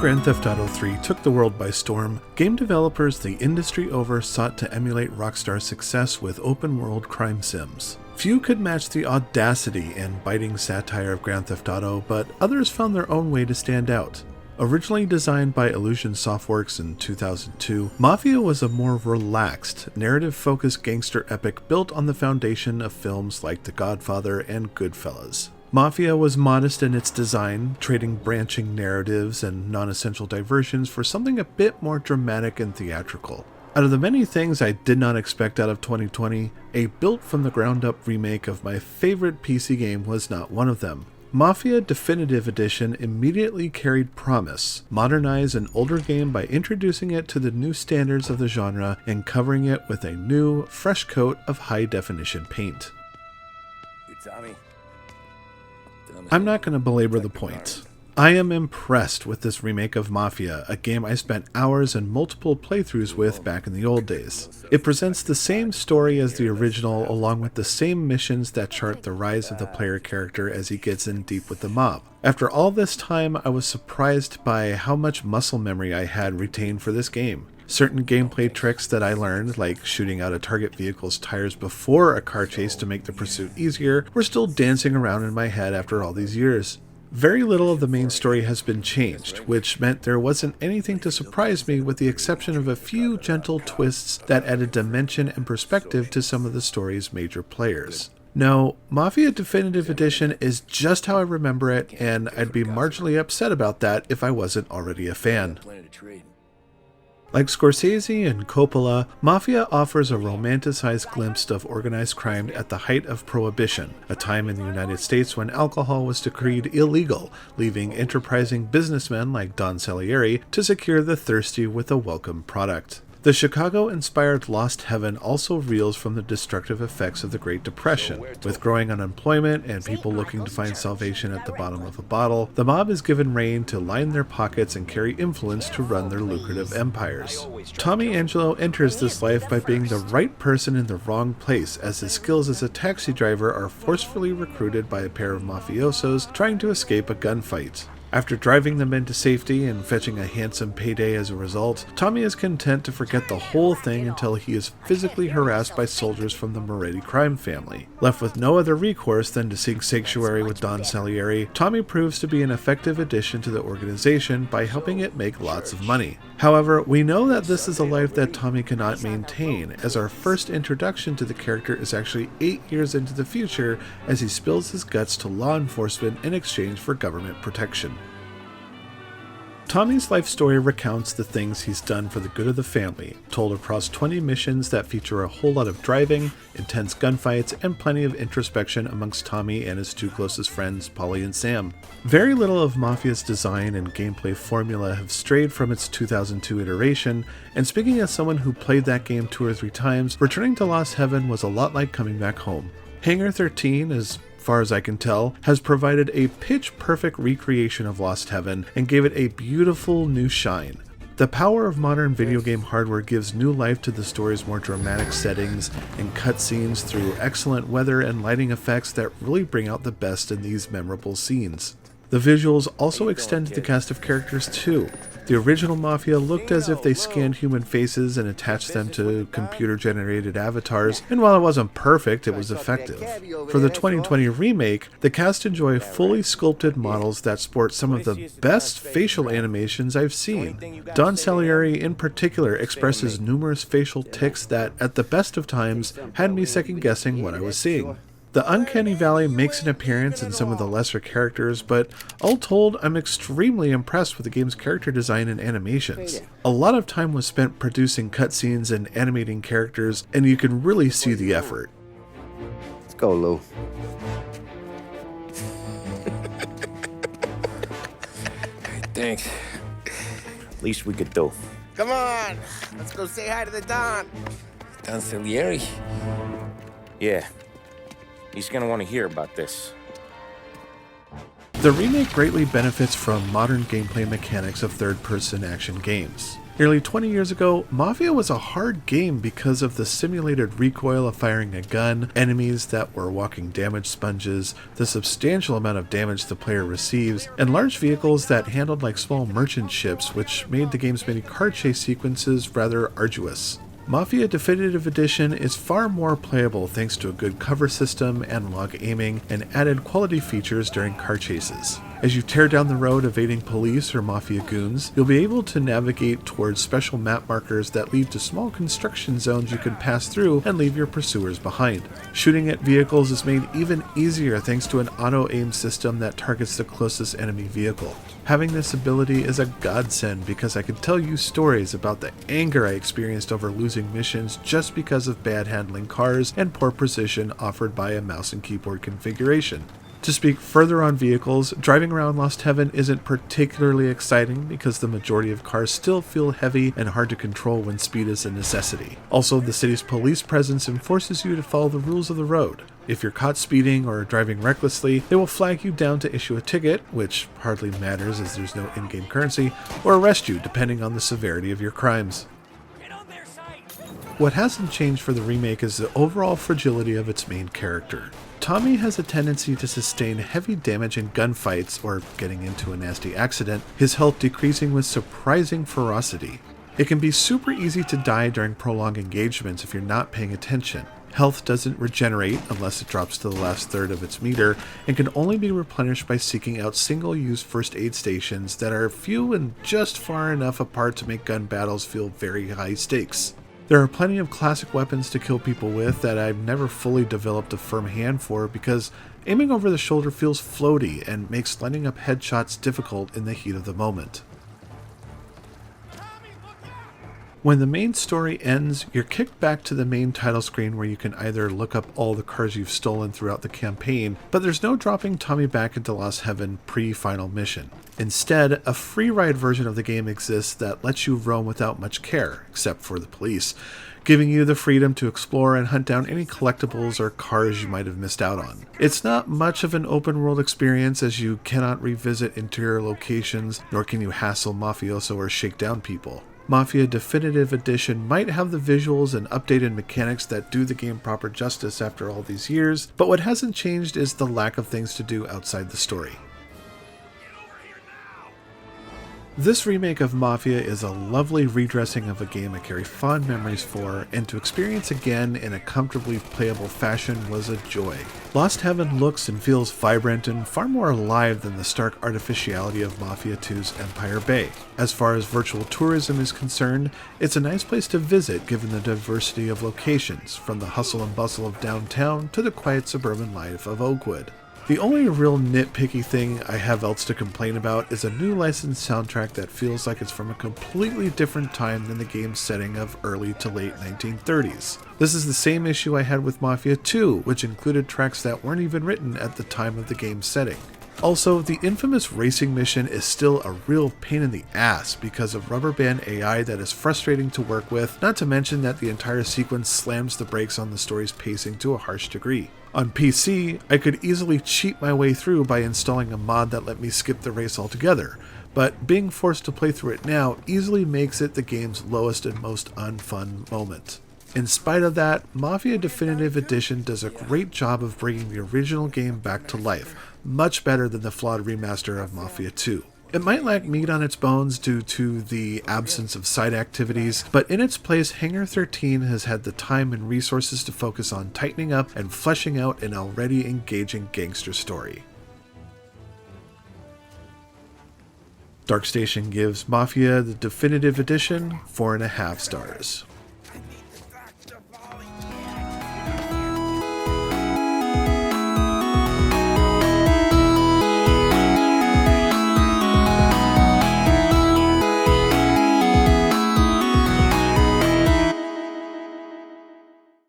Grand Theft Auto 3 took the world by storm, game developers the industry over sought to emulate Rockstar's success with open-world crime sims. Few could match the audacity and biting satire of Grand Theft Auto, but others found their own way to stand out. Originally designed by Illusion Softworks in 2002, Mafia was a more relaxed, narrative-focused gangster epic built on the foundation of films like The Godfather and Goodfellas. Mafia was modest in its design, trading branching narratives and non-essential diversions for something a bit more dramatic and theatrical. Out of the many things I did not expect out of 2020, a built-from-the-ground-up remake of my favorite PC game was not one of them. Mafia Definitive Edition immediately carried promise, modernize an older game by introducing it to the new standards of the genre and covering it with a new, fresh coat of high-definition paint. I'm not going to belabor the point. I am impressed with this remake of Mafia, a game I spent hours and multiple playthroughs with back in the old days. It presents the same story as the original, along with the same missions that chart the rise of the player character as he gets in deep with the mob. After all this time, I was surprised by how much muscle memory I had retained for this game. Certain gameplay tricks that I learned, like shooting out a target vehicle's tires before a car chase to make the pursuit easier, were still dancing around in my head after all these years. Very little of the main story has been changed, which meant there wasn't anything to surprise me with the exception of a few gentle twists that added dimension and perspective to some of the story's major players. No, Mafia Definitive Edition is just how I remember it, and I'd be marginally upset about that if I wasn't already a fan. Like Scorsese and Coppola, Mafia offers a romanticized glimpse of organized crime at the height of Prohibition, a time in the United States when alcohol was decreed illegal, leaving enterprising businessmen like Don Salieri to secure the thirsty with a welcome product. The Chicago-inspired Lost Heaven also reels from the destructive effects of the Great Depression. With growing unemployment and people looking to find salvation at the bottom of a bottle, the mob is given rein to line their pockets and carry influence to run their lucrative empires. Tommy Angelo enters this life by being the right person in the wrong place, as his skills as a taxi driver are forcefully recruited by a pair of mafiosos trying to escape a gunfight. After driving them into safety and fetching a handsome payday as a result, Tommy is content to forget the whole thing until he is physically harassed by soldiers from the Moretti crime family. Left with no other recourse than to seek sanctuary with Don Salieri, Tommy proves to be an effective addition to the organization by helping it make lots of money. However, we know that this is a life that Tommy cannot maintain, as our first introduction to the character is actually 8 years into the future as he spills his guts to law enforcement in exchange for government protection. Tommy's life story recounts the things he's done for the good of the family, told across 20 missions that feature a whole lot of driving, intense gunfights, and plenty of introspection amongst Tommy and his two closest friends, Polly and Sam. Very little of Mafia's design and gameplay formula have strayed from its 2002 iteration, and speaking as someone who played that game 2 or 3 times, returning to Lost Heaven was a lot like coming back home. Hangar 13 is, far as I can tell, has provided a pitch-perfect recreation of Lost Heaven and gave it a beautiful new shine. The power of modern video game hardware gives new life to the story's more dramatic settings and cutscenes through excellent weather and lighting effects that really bring out the best in these memorable scenes. The visuals also extend to the cast of characters too. The original Mafia looked as if they scanned human faces and attached them to computer-generated avatars, and while it wasn't perfect, it was effective. For the 2020 remake, the cast enjoy fully sculpted models that sport some of the best facial animations I've seen. Don Salieri in particular expresses numerous facial tics that, at the best of times, had me second-guessing what I was seeing. The Uncanny Valley makes an appearance in some of the lesser characters, but all told, I'm extremely impressed with the game's character design and animations. A lot of time was spent producing cutscenes and animating characters, and you can really see the effort. Let's go, Lou. Thanks. Least we could do. Come on, let's go say hi to the Don. Don Salieri? Yeah. He's gonna want to hear about this. The remake greatly benefits from modern gameplay mechanics of third-person action games. Nearly 20 years ago, Mafia was a hard game because of the simulated recoil of firing a gun, enemies that were walking damage sponges, the substantial amount of damage the player receives, and large vehicles that handled like small merchant ships, which made the game's many car chase sequences rather arduous. Mafia Definitive Edition is far more playable thanks to a good cover system, analog aiming, and added quality features during car chases. As you tear down the road evading police or Mafia goons, you'll be able to navigate towards special map markers that lead to small construction zones you can pass through and leave your pursuers behind. Shooting at vehicles is made even easier thanks to an auto-aim system that targets the closest enemy vehicle. Having this ability is a godsend because I can tell you stories about the anger I experienced over losing missions just because of bad handling cars and poor precision offered by a mouse and keyboard configuration. To speak further on vehicles, driving around Lost Heaven isn't particularly exciting because the majority of cars still feel heavy and hard to control when speed is a necessity. Also, the city's police presence enforces you to follow the rules of the road. If you're caught speeding or driving recklessly, they will flag you down to issue a ticket, which hardly matters as there's no in-game currency, or arrest you depending on the severity of your crimes. What hasn't changed for the remake is the overall fragility of its main character. Tommy has a tendency to sustain heavy damage in gunfights or getting into a nasty accident, his health decreasing with surprising ferocity. It can be super easy to die during prolonged engagements if you're not paying attention. Health doesn't regenerate unless it drops to the last third of its meter, and can only be replenished by seeking out single-use first aid stations that are few and just far enough apart to make gun battles feel very high stakes. There are plenty of classic weapons to kill people with that I've never fully developed a firm hand for because aiming over the shoulder feels floaty and makes lining up headshots difficult in the heat of the moment. When the main story ends, you're kicked back to the main title screen where you can either look up all the cars you've stolen throughout the campaign, but there's no dropping Tommy back into Lost Heaven pre-final mission. Instead, a free ride version of the game exists that lets you roam without much care, except for the police, giving you the freedom to explore and hunt down any collectibles or cars you might have missed out on. It's not much of an open world experience as you cannot revisit interior locations, nor can you hassle mafioso or shake down people. Mafia Definitive Edition might have the visuals and updated mechanics that do the game proper justice after all these years, but what hasn't changed is the lack of things to do outside the story. This remake of Mafia is a lovely redressing of a game I carry fond memories for, and to experience again in a comfortably playable fashion was a joy. Lost Heaven looks and feels vibrant and far more alive than the stark artificiality of Mafia 2's Empire Bay. As far as virtual tourism is concerned, it's a nice place to visit given the diversity of locations, from the hustle and bustle of downtown to the quiet suburban life of Oakwood. The only real nitpicky thing I have else to complain about is a new licensed soundtrack that feels like it's from a completely different time than the game's setting of early to late 1930s. This is the same issue I had with Mafia 2, which included tracks that weren't even written at the time of the game's setting. Also, the infamous racing mission is still a real pain in the ass because of rubber band AI that is frustrating to work with, not to mention that the entire sequence slams the brakes on the story's pacing to a harsh degree. On PC, I could easily cheat my way through by installing a mod that let me skip the race altogether, but being forced to play through it now easily makes it the game's lowest and most unfun moment. In spite of that, Mafia Definitive Edition does a great job of bringing the original game back to life, much better than the flawed remaster of Mafia 2. It might lack meat on its bones due to the absence of side activities, but in its place, Hangar 13 has had the time and resources to focus on tightening up and fleshing out an already engaging gangster story. Darkstation gives Mafia the Definitive Edition 4.5 stars.